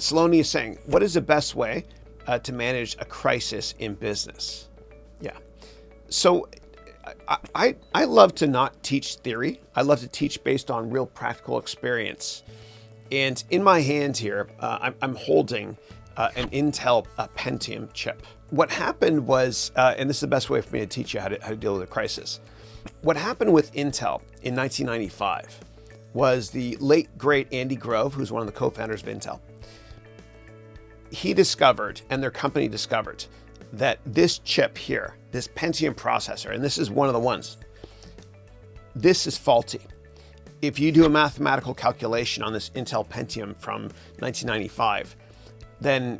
Saloni is saying, what is the best way to manage a crisis in business? Yeah. So I love to not teach theory. I love to teach based on real practical experience. And in my hand here, I'm holding an Intel Pentium chip. What happened was, and this is the best way for me to teach you how to deal with a crisis. What happened with Intel in 1995 was the late, great Andy Grove, who's one of the co-founders of Intel. He discovered, and their company discovered, that this chip here, this Pentium processor, and this is one of the ones, this is faulty. If you do a mathematical calculation on this Intel Pentium from 1995, then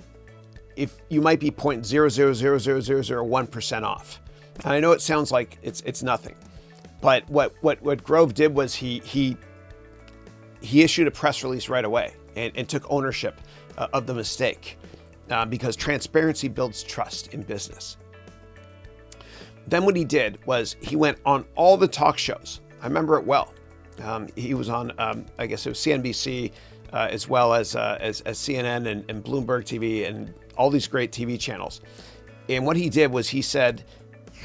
if you might be 0.0000001% off. And I know it sounds like it's nothing, but what Grove did was he issued a press release right away and took ownership of the mistake because transparency builds trust in business. Then what he did was he went on all the talk shows. I remember it well. He was on, I guess it was CNBC, as well as CNN and Bloomberg TV and all these great TV channels. And what he did was he said,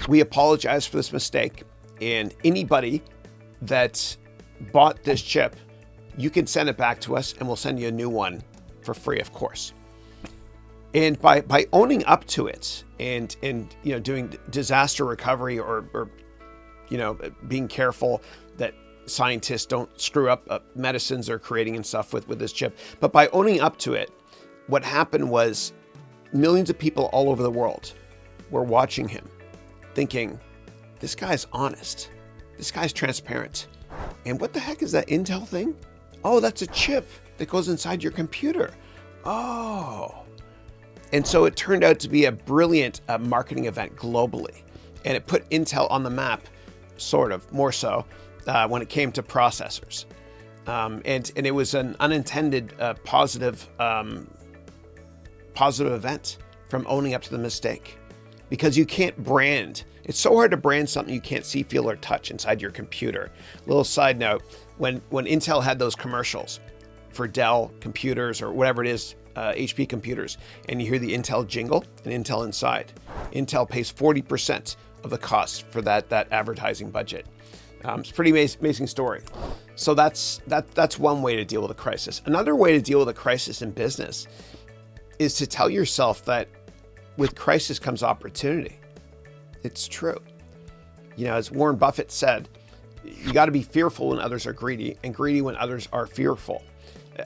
we apologize for this mistake, and anybody that bought this chip, you can send it back to us and we'll send you a new one for free, of course. And by owning up to it and doing disaster recovery or being careful that scientists don't screw up medicines they're creating and stuff with this chip, but by owning up to it, what happened was millions of people all over the world were watching him thinking, this guy's honest, this guy's transparent, and what the heck is that Intel thing? Oh, that's a chip that goes inside your computer. Oh. And so it turned out to be a brilliant marketing event globally, and it put Intel on the map, sort of, more so, when it came to processors. And it was an unintended positive event from owning up to the mistake. Because you can't brand. It's so hard to brand something you can't see, feel, or touch inside your computer. Little side note, when Intel had those commercials for Dell computers or whatever it is, HP computers, and you hear the Intel jingle and Intel inside, Intel pays 40% of the cost for that advertising budget. It's a pretty amazing story. So that's one way to deal with a crisis. Another way to deal with a crisis in business is to tell yourself that with crisis comes opportunity. It's true. As Warren Buffett said, you got to be fearful when others are greedy and greedy when others are fearful.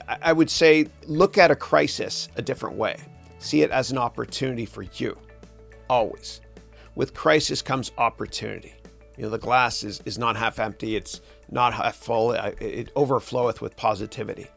I would say look at a crisis a different way. See it as an opportunity for you, always. With crisis comes opportunity. The glass is not half empty, it's not half full, it overfloweth with positivity.